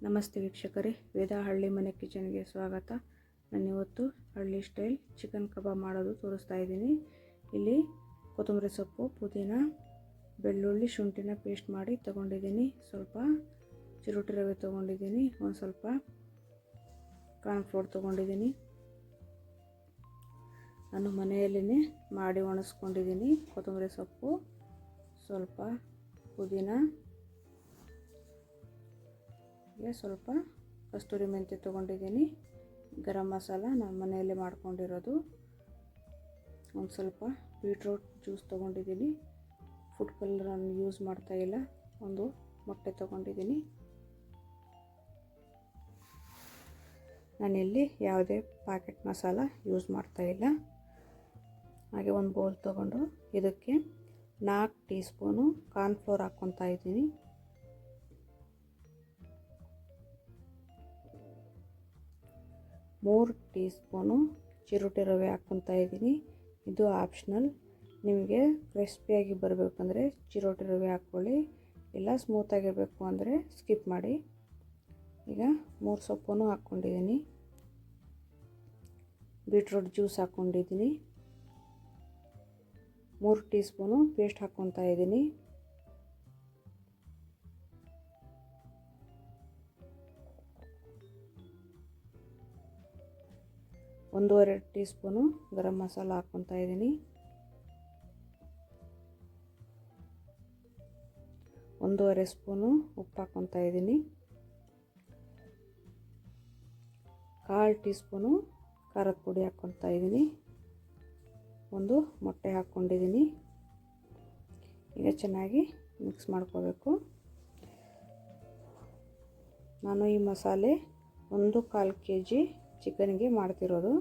ನಮಸ್ತೆ ವೀಕ್ಷಕರೇ, ವೇದಾ ಹಳ್ಳಿ ಮನೆ ಕಿಚನ್ಗೆ ಸ್ವಾಗತ. ನಾನಿವತ್ತು ಹಳ್ಳಿ ಸ್ಟೈಲ್ ಚಿಕನ್ ಕಬಾಬ್ ಮಾಡೋದು ತೋರಿಸ್ತಾ ಇದ್ದೀನಿ. ಇಲ್ಲಿ ಕೊತ್ತಂಬರಿ ಸೊಪ್ಪು, ಪುದೀನ, ಬೆಳ್ಳುಳ್ಳಿ, ಶುಂಠಿನ ಪೇಸ್ಟ್ ಮಾಡಿ ತೊಗೊಂಡಿದ್ದೀನಿ. ಸ್ವಲ್ಪ ಚಿರೋಟಿ ರವೆ ತೊಗೊಂಡಿದ್ದೀನಿ. ಒಂದು ಸ್ವಲ್ಪ ಕಾರ್ನ್ಫ್ಲೋರ್ ತೊಗೊಂಡಿದ್ದೀನಿ. ನಾನು ಮನೆಯಲ್ಲೇ ಮಾಡಿ ಒಣಗಿಸ್ಕೊಂಡಿದ್ದೀನಿ. ಕೊತ್ತಂಬರಿ ಸೊಪ್ಪು, ಸ್ವಲ್ಪ ಪುದೀನ, ಸ್ವಲ್ಪ ಕಸ್ತೂರಿ ಮೆಂತ್ಯ ತೊಗೊಂಡಿದ್ದೀನಿ. ಗರಂ ಮಸಾಲ ನಾನು ಮನೆಯಲ್ಲೇ ಮಾಡ್ಕೊಂಡಿರೋದು. ಒಂದು ಸ್ವಲ್ಪ ಬೀಟ್ರೂಟ್ ಜ್ಯೂಸ್ ತೊಗೊಂಡಿದ್ದೀನಿ. ಫುಡ್ ಕಲರನ್ನು ಯೂಸ್ ಮಾಡ್ತಾಯಿಲ್ಲ. ಒಂದು ಮೊಟ್ಟೆ ತೊಗೊಂಡಿದ್ದೀನಿ. ನಾನಿಲ್ಲಿ ಯಾವುದೇ ಪ್ಯಾಕೆಟ್ ಮಸಾಲ ಯೂಸ್ ಮಾಡ್ತಾಯಿಲ್ಲ. ಹಾಗೆ ಒಂದು ಬೌಲ್ ತೊಗೊಂಡು ಇದಕ್ಕೆ 4 ಟೀ ಸ್ಪೂನು ಕಾರ್ನ್ಫ್ಲೋರ್ ಹಾಕ್ಕೊತಾ ಇದ್ದೀನಿ. ಮೂರು ಟೀ ಸ್ಪೂನು ಚಿರೋಟಿ ರವೆ ಹಾಕ್ಕೊತಾ ಇದ್ದೀನಿ. ಇದು ಆಪ್ಷನಲ್. ನಿಮಗೆ ಕ್ರಿಸ್ಪಿಯಾಗಿ ಬರಬೇಕಂದ್ರೆ ಚಿರೋಟಿ ರವೆ ಹಾಕ್ಕೊಳ್ಳಿ, ಇಲ್ಲ ಸ್ಮೂತಾಗಿರಬೇಕು ಅಂದರೆ ಸ್ಕಿಪ್ ಮಾಡಿ. ಈಗ 3 ಸೊಪ್ಪನ್ನು ಹಾಕ್ಕೊಂಡಿದ್ದೀನಿ. ಬೀಟ್ರೂಟ್ ಜ್ಯೂಸ್ ಹಾಕ್ಕೊಂಡಿದ್ದೀನಿ. 3 ಟೀ ಸ್ಪೂನು ಪೇಸ್ಟ್ ಹಾಕ್ಕೊತಾ ಇದ್ದೀನಿ. ಒಂದೂವರೆ ಟೀ ಸ್ಪೂನು ಗರಂ ಮಸಾಲ ಹಾಕ್ಕೊತಾ ಇದ್ದೀನಿ. 1.5 ಸ್ಪೂನು ಉಪ್ಪು ಹಾಕ್ಕೊತಾ ಇದ್ದೀನಿ. 1/4 ಟೀ ಸ್ಪೂನು ಖಾರದ ಪುಡಿ ಹಾಕ್ಕೊತಾ ಇದ್ದೀನಿ. ಒಂದು ಮೊಟ್ಟೆ ಹಾಕ್ಕೊಂಡಿದ್ದೀನಿ. ಈಗ ಚೆನ್ನಾಗಿ ಮಿಕ್ಸ್ ಮಾಡ್ಕೋಬೇಕು. ನಾನು ಈ ಮಸಾಲೆ 1/4 kg ಚಿಕನ್ಗೆ ಮಾಡ್ತಿರೋದು.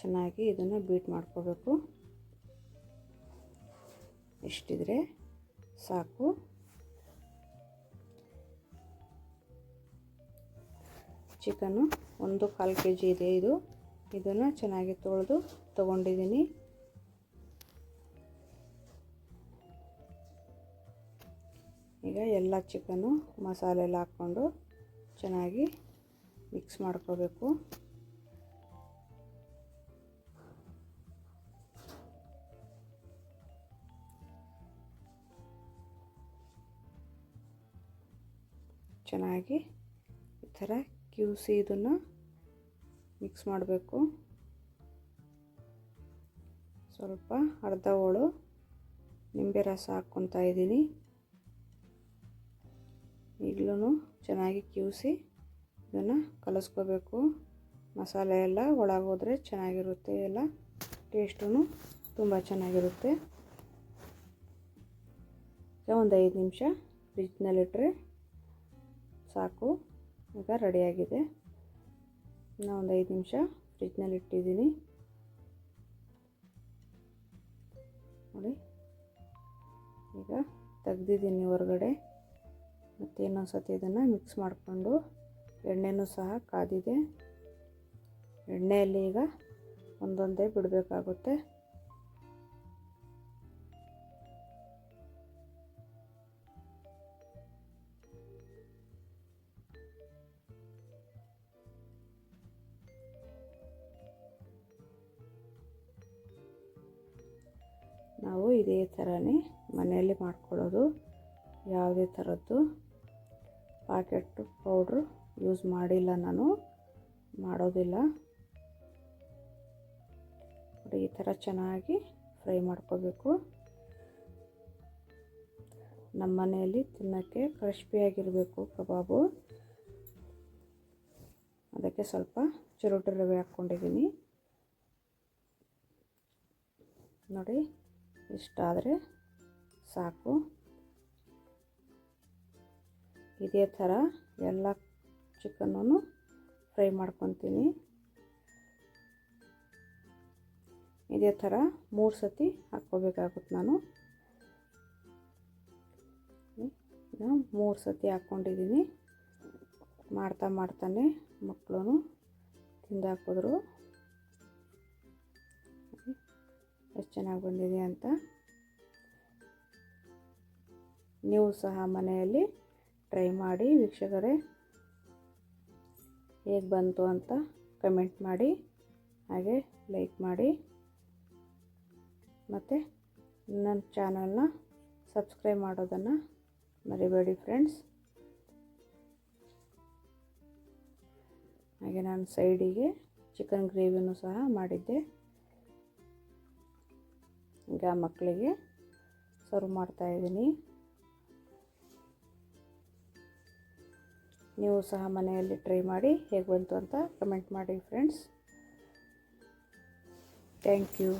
ಚೆನ್ನಾಗಿ ಇದನ್ನು ಬೀಟ್ ಮಾಡ್ಕೋಬೇಕು. ಇಷ್ಟಿದ್ರೆ ಸಾಕು. ಚಿಕನ್ನು 1/4 kg ಇದೆ. ಇದನ್ನು ಚೆನ್ನಾಗಿ ತೊಳೆದು ತಗೊಂಡಿದ್ದೀನಿ. ಈಗ ಎಲ್ಲ ಚಿಕನ್ನು ಮಸಾಲೆ ಎಲ್ಲ ಹಾಕ್ಕೊಂಡು ಚೆನ್ನಾಗಿ ಮಿಕ್ಸ್ ಮಾಡ್ಕೋಬೇಕು. ಚೆನ್ನಾಗಿ ಈ ಥರ ಕಿವುಸಿ ಇದನ್ನು ಮಿಕ್ಸ್ ಮಾಡಬೇಕು. ಸ್ವಲ್ಪ ಅರ್ಧ ಹೋಳು ನಿಂಬೆ ರಸ ಹಾಕ್ಕೊತಾ ಇದ್ದೀನಿ. ಈಗಲೂ ಚೆನ್ನಾಗಿ ಕಿವುಸಿ ಇದನ್ನು ಕಲಿಸ್ಕೋಬೇಕು. ಮಸಾಲೆ ಎಲ್ಲ ಒಳಗೋದ್ರೆ ಚೆನ್ನಾಗಿರುತ್ತೆ. ಎಲ್ಲ ಟೇಸ್ಟೂ ತುಂಬ ಚೆನ್ನಾಗಿರುತ್ತೆ. ಒಂದು 5 ನಿಮಿಷ ಫ್ರಿಜ್ನಲ್ಲಿಟ್ಟರೆ ಸಾಕು. ಈಗ ರೆಡಿಯಾಗಿದೆ. ನಾನು ಒಂದು 5 ನಿಮಿಷ ಫ್ರಿಜ್ನಲ್ಲಿ ಇಟ್ಟಿದ್ದೀನಿ. ನೋಡಿ, ಈಗ ತೆಗ್ದಿದ್ದೀನಿ ಹೊರಗಡೆ. ಮತ್ತು ಇನ್ನೊಂದು ಸತಿ ಇದನ್ನು ಮಿಕ್ಸ್ ಮಾಡಿಕೊಂಡು ಎಣ್ಣೆನೂ ಸಹ ಕಾದಿದೆ. ಎಣ್ಣೆಯಲ್ಲಿ ಈಗ ಒಂದೊಂದೇ ಬಿಡಬೇಕಾಗುತ್ತೆ. ನಾವು ಇದೇ ಥರನೇ ಮನೆಯಲ್ಲಿ ಮಾಡ್ಕೊಳ್ಳೋದು. ಯಾವುದೇ ಥರದ್ದು ಪ್ಯಾಕೆಟ್ ಪೌಡ್ರು ಯೂಸ್ ಮಾಡಿಲ್ಲ, ನಾನು ಮಾಡೋದಿಲ್ಲ. ನೋಡಿ, ಈ ಥರ ಚೆನ್ನಾಗಿ ಫ್ರೈ ಮಾಡ್ಕೋಬೇಕು. ನಮ್ಮ ಮನೆಯಲ್ಲಿ ತಿನ್ನೋಕ್ಕೆ ಕ್ರಿಸ್ಪಿಯಾಗಿರಬೇಕು ಕಬಾಬು. ಅದಕ್ಕೆ ಸ್ವಲ್ಪ ಚಿರೋಟಿ ರವೆ ಹಾಕ್ಕೊಂಡಿದ್ದೀನಿ. ನೋಡಿ, ಇಷ್ಟಾದರೆ ಸಾಕು. ಇದೇ ಥರ ಎಲ್ಲ ಚಿಕನ್ನೂ ಫ್ರೈ ಮಾಡ್ಕೊತೀನಿ. ಇದೇ ಥರ 3 ಸತಿ ಹಾಕ್ಕೋಬೇಕಾಗುತ್ತೆ. ನಾನು 3 ಸತಿ ಹಾಕ್ಕೊಂಡಿದ್ದೀನಿ. ಮಾಡ್ತಾನೆ ಮಕ್ಕಳು ತಿಂದಾಕಿದ್ರು. ಎಷ್ಟು ಚೆನ್ನಾಗಿ ಬಂದಿದೆ ಅಂತ. ನೀವು ಸಹ ಮನೆಯಲ್ಲಿ ಟ್ರೈ ಮಾಡಿ ವೀಕ್ಷಕರೇ. ಹೇಗೆ ಬಂತು ಅಂತ ಕಮೆಂಟ್ ಮಾಡಿ, ಹಾಗೆ ಲೈಕ್ ಮಾಡಿ, ಮತ್ತು ನನ್ನ ಚಾನಲ್ನ ಸಬ್ಸ್ಕ್ರೈಬ್ ಮಾಡೋದನ್ನು ಮರಿಬೇಡಿ ಫ್ರೆಂಡ್ಸ್. ಹಾಗೆ ನಾನು ಸೈಡಿಗೆ ಚಿಕನ್ ಗ್ರೇವಿನೂ ಸಹ ಮಾಡಿದ್ದೆ. ಈಗ ಮಕ್ಕಳಿಗೆ ಸರ್ವ್ ಮಾಡ್ತಾಯಿದ್ದೀನಿ. ನೀವು ಸಹ ಮನೆಯಲ್ಲಿ ಟ್ರೈ ಮಾಡಿ ಹೇಗೆ ಬಂತು ಅಂತ ಕಮೆಂಟ್ ಮಾಡಿ ಫ್ರೆಂಡ್ಸ್. Thank you.